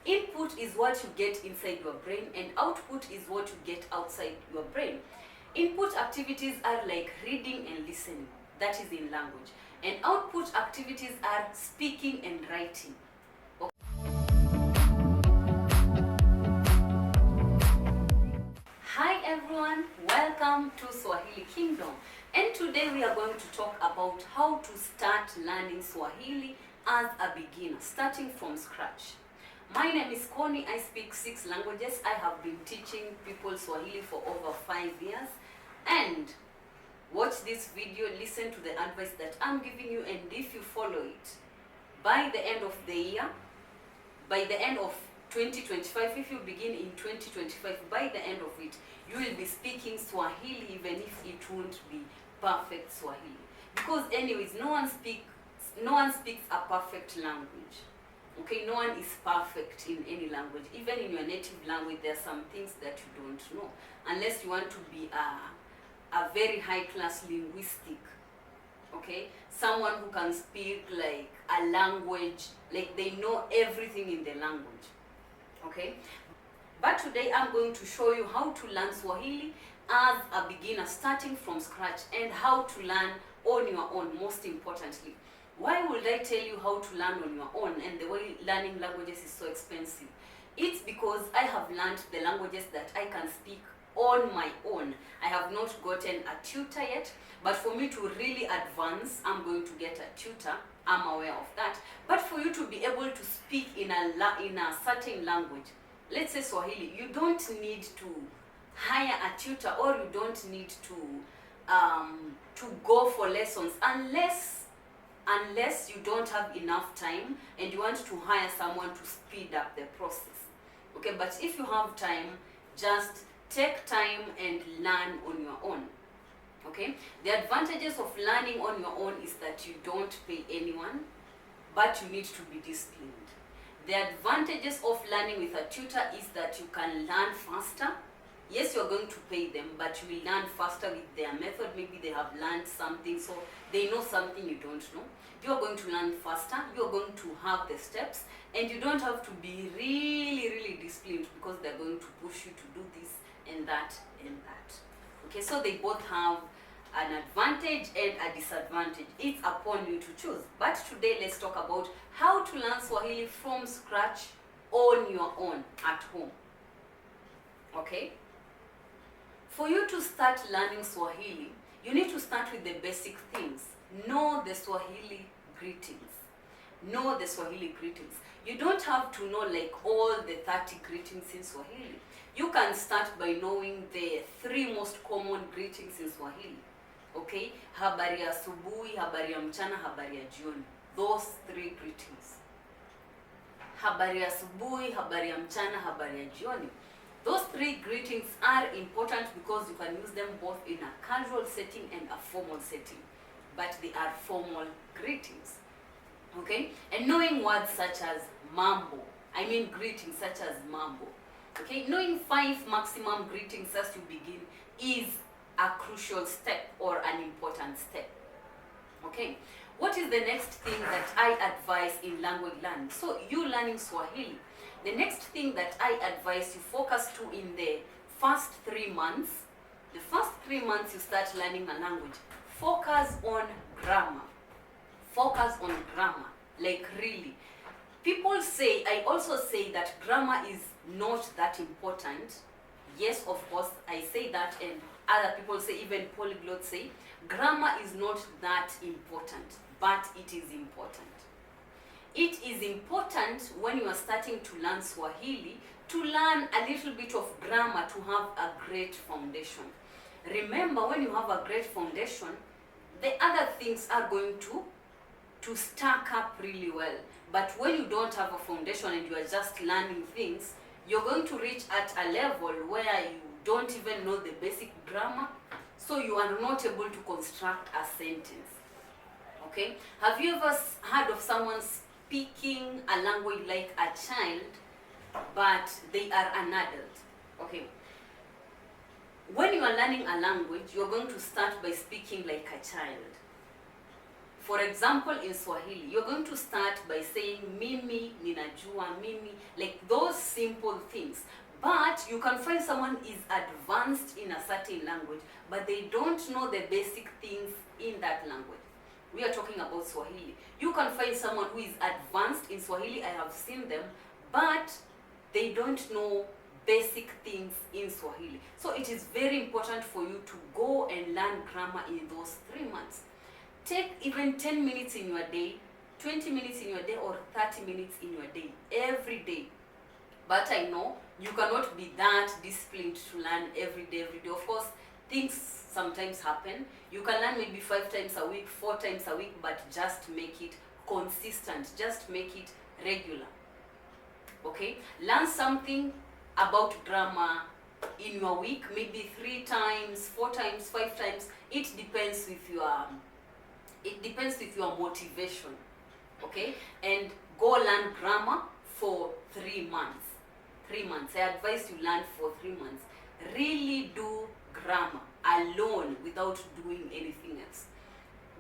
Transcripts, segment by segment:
Input is what you get inside your brain, and output is what you get outside your brain. Input activities are like reading and listening, that is in language. And output activities are speaking and writing. Hi everyone, welcome to Swahili Kingdom. And today we are going to talk about how to start learning Swahili as a beginner, starting from scratch. My name is Connie. I speak 6 languages. I have been teaching people Swahili for over 5 years. And watch this video, listen to the advice that I'm giving you, and if you follow it, by the end of the year, by the end of 2025, if you begin in 2025, by the end of it, you will be speaking Swahili even if it won't be perfect Swahili. Because anyways, no one speaks a perfect language. Okay, no one is perfect in any language. Even in your native language, there are some things that you don't know. Unless you want to be a very high-class linguistic, okay? Someone who can speak like a language, like they know everything in the language, okay? But today I'm going to show you how to learn Swahili as a beginner, starting from scratch, and how to learn on your own, most importantly. Why would I tell you how to learn on your own and the way learning languages is so expensive? It's because I have learned the languages that I can speak on my own. I have not gotten a tutor yet, but for me to really advance, I'm going to get a tutor. I'm aware of that. But for you to be able to speak in a certain language, let's say Swahili, you don't need to hire a tutor, or you don't need to go for lessons unless you don't have enough time and you want to hire someone to speed up the process. Okay, but if you have time, just take time and learn on your own. Okay, the advantages of learning on your own is that you don't pay anyone, but you need to be disciplined. The advantages of learning with a tutor is that you can learn faster. Yes, you're going to pay them, but you will learn faster with their method. Maybe they have learned something, so they know something you don't know. You're going to learn faster, you're going to have the steps, and you don't have to be really disciplined, because they're going to push you to do this and that and that. Okay, so they both have an advantage and a disadvantage. It's upon you to choose. But today let's talk about how to learn Swahili from scratch on your own at home. Okay? For you to start learning Swahili, you need to start with the basic things. Know the Swahili greetings. Know the Swahili greetings. You don't have to know like all the 30 greetings in Swahili. You can start by knowing the 3 most common greetings in Swahili. Okay? Habari ya asubuhi, habari ya mchana, habari ya jioni. Those 3 greetings. Habari ya asubuhi, habari ya mchana, habari ya jioni. Those 3 greetings are important because you can use them both in a casual setting and a formal setting. But they are formal greetings. Okay? And knowing words such as mambo, I mean greetings such as mambo. Okay? Knowing 5 maximum greetings as you begin is a crucial step, or an important step. Okay? What is the next thing that I advise in language learning? So you learning Swahili, the next thing that I advise you focus to in the first 3 months, the first 3 months you start learning a language, focus on grammar. Focus on grammar, like really. People say, I also say that grammar is not that important. Yes, of course, I say that, and other people say, even polyglots say, grammar is not that important, but it is important. It is important when you are starting to learn Swahili to learn a little bit of grammar to have a great foundation. Remember, when you have a great foundation, the other things are going to stack up really well. But when you don't have a foundation and you are just learning things, you're going to reach at a level where you don't even know the basic grammar, so you are not able to construct a sentence. Okay? Have you ever heard of someone speaking a language like a child, but they are an adult? Okay. When you are learning a language, you're going to start by speaking like a child. For example, in Swahili, you're going to start by saying mimi, ninajua, mimi, like those simple things. But you can find someone is advanced in a certain language, but they don't know the basic things in that language. We are talking about Swahili. You can find someone who is advanced in Swahili, I have seen them, but they don't know basic things in Swahili. So it is very important for you to go and learn grammar in those 3 months. Take even 10 minutes in your day, 20 minutes in your day, or 30 minutes in your day, every day. But I know you cannot be that disciplined to learn every day. Of course, things sometimes happen. You can learn maybe 5 times a week, 4 times a week, but just make it consistent. Just make it regular. Okay? Learn something about grammar in your week, maybe 3 times, 4 times, 5 times. It depends with your motivation. Okay? And go learn grammar for 3 months. 3 months. I advise you learn for 3 months. Really do grammar alone without doing anything else.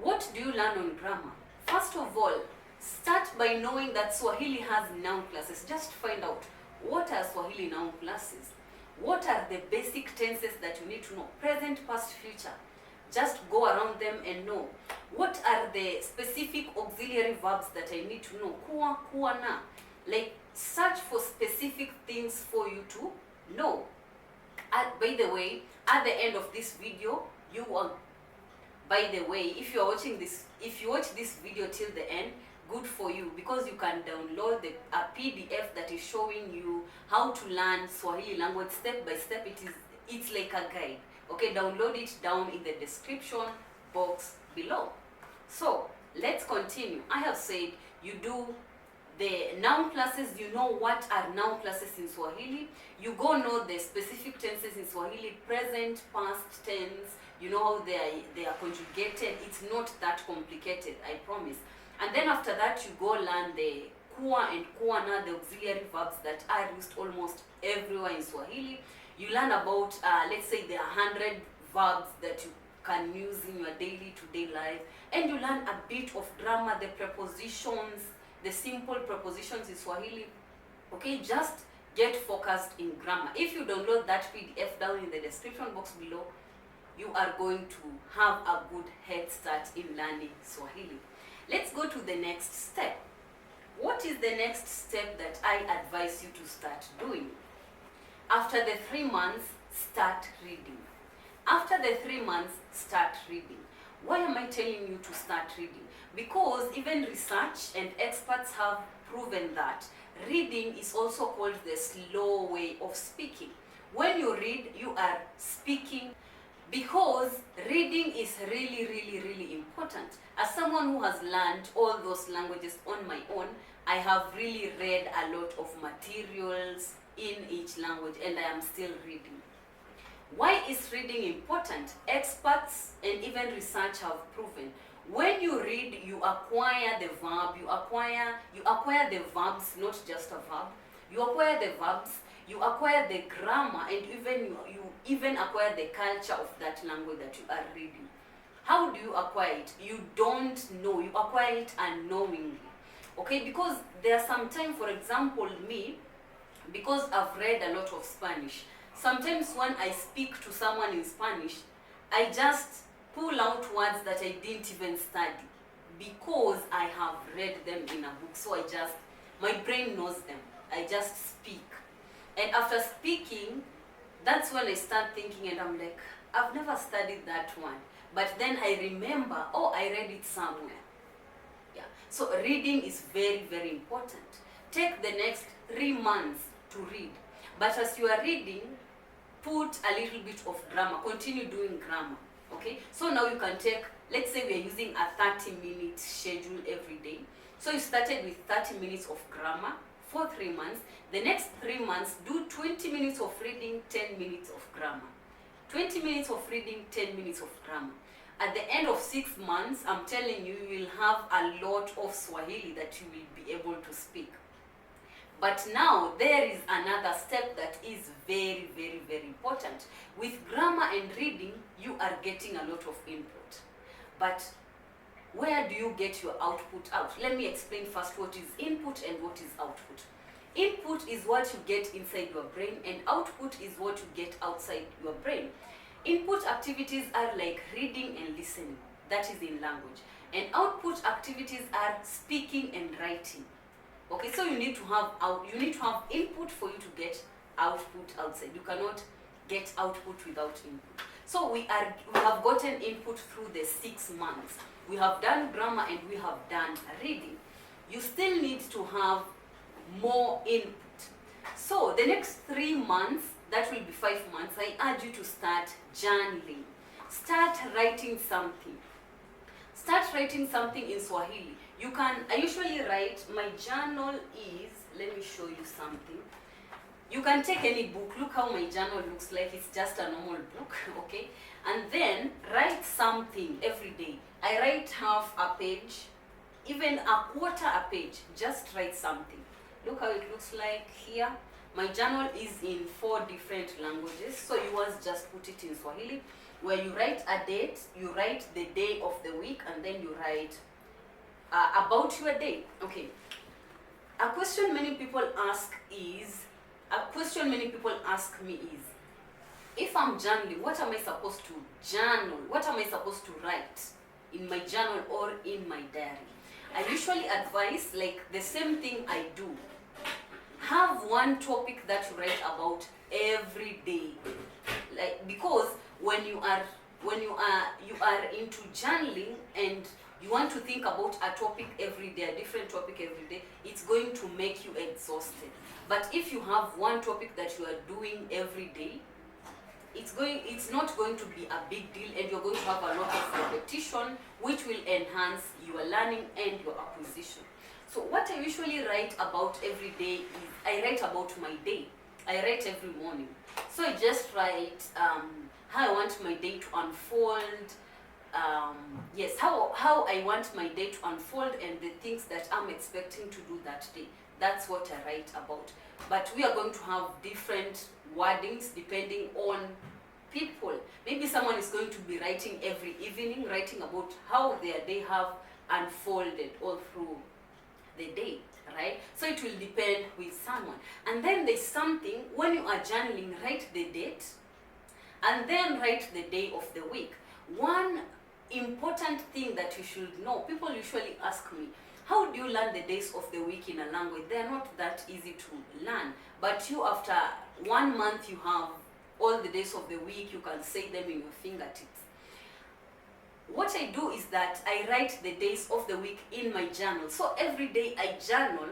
What do you learn on grammar? First of all, start by knowing that Swahili has noun classes. Just find out, what are Swahili noun classes? What are the basic tenses that you need to know? Present, past, future. Just go around them and know. What are the specific auxiliary verbs that I need to know? Kuwa, kuwa na. Like, search for specific things for you to know. By the way, at the end of this video, you will, by the way, if you watch this video till the end, good for you, because you can download a PDF that is showing you how to learn Swahili language step by step. It's like a guide. Okay, download it down in the description box below. So let's continue. I have said you do the noun classes. You know what are noun classes in Swahili. You go know the specific tenses in Swahili, present, past tense. You know how they are conjugated. It's not that complicated, I promise. And then after that, you go learn the kuwa and kuwa na, the auxiliary verbs that are used almost everywhere in Swahili. You learn about, let's say there are 100 verbs that you can use in your daily to day life. And you learn a bit of grammar, the prepositions, the simple prepositions in Swahili. Okay, just get focused in grammar. If you download that PDF down in the description box below, you are going to have a good head start in learning Swahili. Let's go to the next step. What is the next step that I advise you to start doing? After the 3 months, start reading. After the 3 months, start reading. Why am I telling you to start reading? Because even research and experts have proven that reading is also called the slow way of speaking. When you read, you are speaking, because reading is really important. As someone who has learned all those languages on my own, I have really read a lot of materials in each language, and I am still reading. Why is reading important? Experts and even research have proven, when you read, you acquire the verb, you acquire the verbs, not just a verb. You acquire the verbs, you acquire the grammar, and you even acquire the culture of that language that you are reading. How do you acquire it? You don't know. You acquire it unknowingly. Okay, because there are sometimes, for example, me, because I've read a lot of Spanish, sometimes when I speak to someone in Spanish, I just pull out words that I didn't even study, because I have read them in a book. So my brain knows them. I just speak. And after speaking, that's when I start thinking, and I'm like, I've never studied that one. But then I remember, oh, I read it somewhere. Yeah. So reading is very important. Take the next 3 months to read. But as you are reading, put a little bit of grammar. Continue doing grammar. Okay? So now you can take, let's say we are using a 30-minute schedule every day. So you started with 30 minutes of grammar for 3 months. The next 3 months, do 20 minutes of reading, 10 minutes of grammar. 20 minutes of reading, 10 minutes of grammar. At the end of 6 months, I'm telling you, you will have a lot of Swahili that you will be able to speak. But now, there is another step that is very important. With grammar and reading, you are getting a lot of input. But where do you get your output out? Let me explain first what is input and what is output. Input is what you get inside your brain, and output is what you get outside your brain. Input activities are like reading and listening, that is in language. And output activities are speaking and writing. Okay, so you need to have input for you to get output outside. You cannot get output without input. So we have gotten input through the 6 months. We have done grammar and we have done reading. You still need to have more input. So the next 3 months, that will be 5 months, I urge you to start journaling. Start writing something. Start writing something in Swahili. I usually write, my journal is, let me show you something. You can take any book. Look how my journal looks like. It's just a normal book, okay? And then write something every day. I write half a page, even a quarter a page. Just write something. Look how it looks like here. My journal is in 4 different languages, so you must just put it in Swahili, where you write a date, you write the day of the week, and then you write about your day. Okay. A question many people ask me is, if I'm journaling, what am I supposed to journal? What am I supposed to write in my journal or in my diary? I usually advise, like the same thing I do. Have one topic that you write about every day. Like, because when you are into journaling and you want to think about a topic every day, a different topic every day, it's going to make you exhausted. But if you have one topic that you are doing every day, it's not going to be a big deal, and you're going to have a lot of repetition, which will enhance your learning and your acquisition. So what I usually write about every day is, I write about my day. I write every morning. So I just write how I want my day to unfold. How I want my day to unfold and the things that I'm expecting to do that day. That's what I write about. But we are going to have different wordings depending on people. Maybe someone is going to be writing every evening, writing about how their day have unfolded all through the day, right? So it will depend with someone. And then there's something, when you are journaling, write the date and then write the day of the week. One important thing that you should know, people usually ask me, how do you learn the days of the week in a language? They're not that easy to learn. But you, after 1 month, you have all the days of the week, you can say them in your fingertips. What I do is that I write the days of the week in my journal. So every day I journal,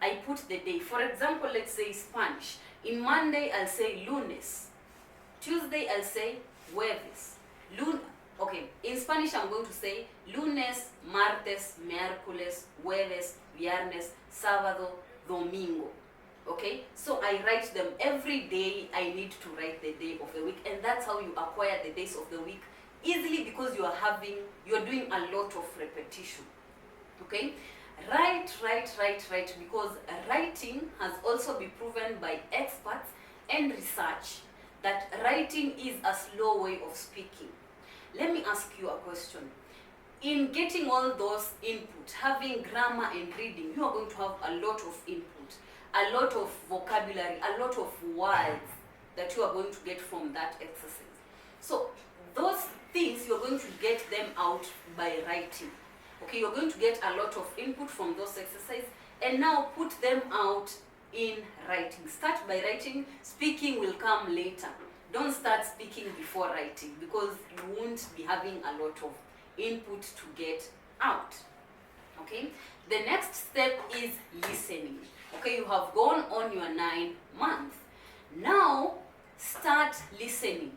I put the day. For example, let's say Spanish. In Monday, I'll say lunes. Tuesday, I'll say jueves. In Spanish, I'm going to say lunes, martes, miércoles, jueves, viernes, sábado, domingo. Okay, so I write them every day. I need to write the day of the week, and that's how you acquire the days of the week easily, because you are doing a lot of repetition. Okay, write, because writing has also been proven by experts and research that writing is a slow way of speaking. Let me ask you a question. In getting all those input, having grammar and reading, you are going to have a lot of input, a lot of vocabulary, a lot of words that you are going to get from that exercise. So those things, you're going to get them out by writing. Okay, you're going to get a lot of input from those exercises, and now put them out in writing. Start by writing. Speaking will come later. Don't start speaking before writing, because you won't be having a lot of input to get out. Okay, the next step is listening. Okay, you have gone on your 9 months. Now start listening.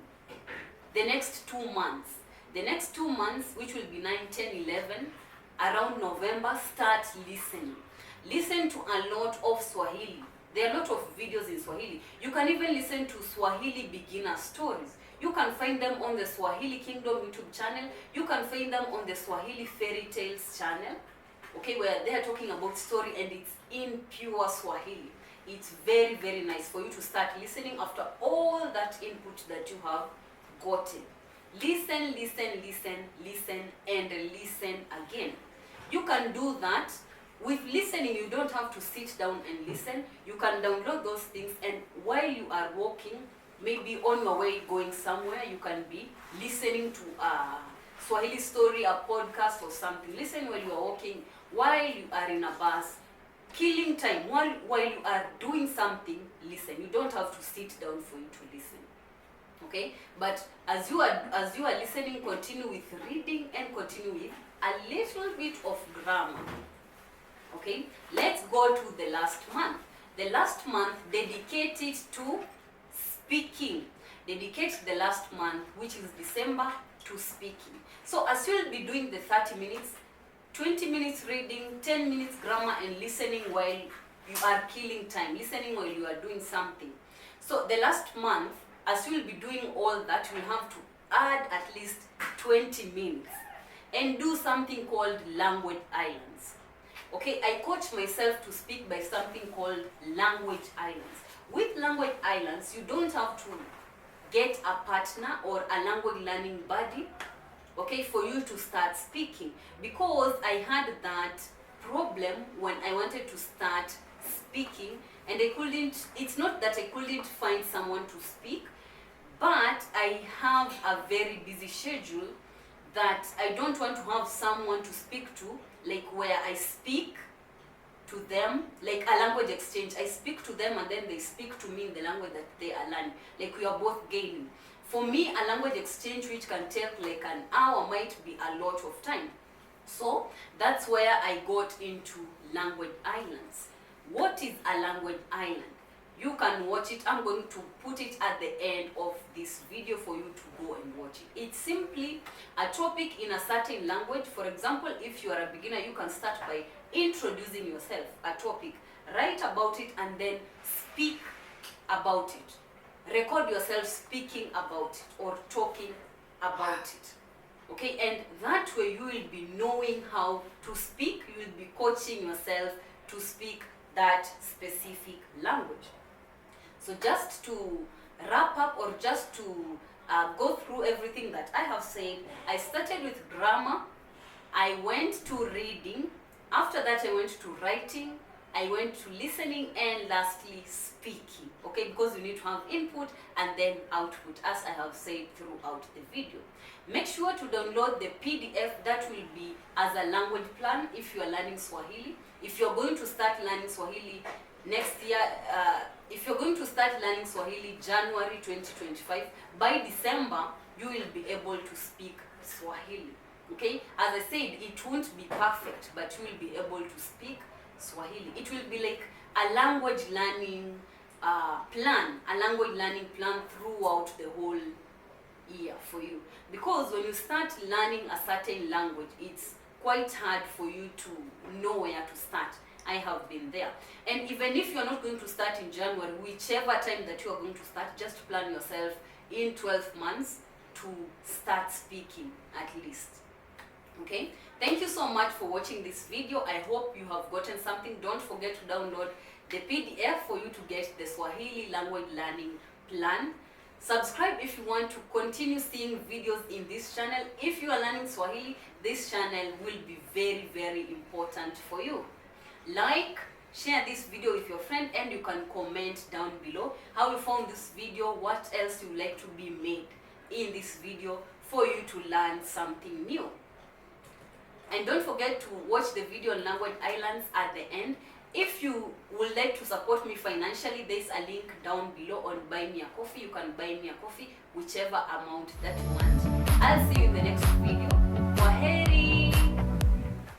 The next 2 months. The next 2 months, which will be 9, 10, 11, around November, start listening. Listen to a lot of Swahili. There are a lot of videos in Swahili. You can even listen to Swahili beginner stories. You can find them on the Swahili Kingdom YouTube channel. You can find them on the Swahili Fairy Tales channel, okay, where they are talking about story and it's in pure Swahili. It's very, very nice for you to start listening after all that input that you have gotten. Listen, listen, listen, listen, and listen again. You can do that With listening, you don't have to sit down and listen. You can download those things, and while you are walking, maybe on your way going somewhere, you can be listening to a Swahili story, a podcast or something. Listen while you are walking, while you are in a bus, killing time. While you are doing something, listen. You don't have to sit down for you to listen. Okay? But as you are listening, continue with reading and continue with a little bit of grammar. Okay, let's go to the last month. The last month, dedicate it to speaking. Dedicate the last month, which is December, to speaking. So as you'll be doing the 30 minutes, 20 minutes reading, 10 minutes grammar, and listening while you are killing time, listening while you are doing something. So the last month, as you'll be doing all that, you'll have to add at least 20 minutes and do something called language islands. Okay, I coach myself to speak by something called language islands. With language islands, you don't have to get a partner or a language learning buddy, okay, for you to start speaking. Because I had that problem when I wanted to start speaking, and I couldn't, it's not that I couldn't find someone to speak, but I have a very busy schedule that I don't want to have someone to speak to, like where I speak to them, like a language exchange. I speak to them and then they speak to me in the language that they are learning. Like we are both gaining. For me, a language exchange which can take like an hour might be a lot of time. So that's where I got into language islands. What is a language island? You can watch it. I'm going to put it at the end of this video for you to go and watch it. It's simply a topic in a certain language. For example, if you are a beginner, you can start by introducing yourself, a topic, write about it, and then speak about it. Record yourself speaking about it or talking about it. Okay, and that way you will be knowing how to speak. You will be coaching yourself to speak that specific language. So just to wrap up, or just to go through everything that I have said, I started with grammar, I went to reading, after that I went to writing, I went to listening, and lastly speaking. Okay, because you need to have input and then output, as I have said throughout the video. Make sure to download the PDF that will be as a language plan if you are learning Swahili. If you're going to start learning Swahili next year, if you're going to start learning Swahili January 2025, by December you will be able to speak Swahili. Okay, as I said, it won't be perfect, but you will be able to speak Swahili. It will be like a language learning plan, a language learning plan throughout the whole year for you. Because when you start learning a certain language, it's quite hard for you to know where to start. I have been there. And even if you're not going to start in January, whichever time that you are going to start, just plan yourself in 12 months to start speaking at least. Okay, thank you so much for watching this video. I hope you have gotten something. Don't forget to download the PDF for you to get the Swahili language learning plan. Subscribe if you want to continue seeing videos in this channel. If you are learning Swahili, this channel will be very, very important for you. Like, share this video with your friend, and you can comment down below how you found this video, what else you would like to be made in this video for you to learn something new. And don't forget to watch the video on language islands at the end. If you would like to support me financially, there's a link down below on Buy Me a Coffee. You can buy me a coffee, whichever amount that you want. I'll see you in the next video.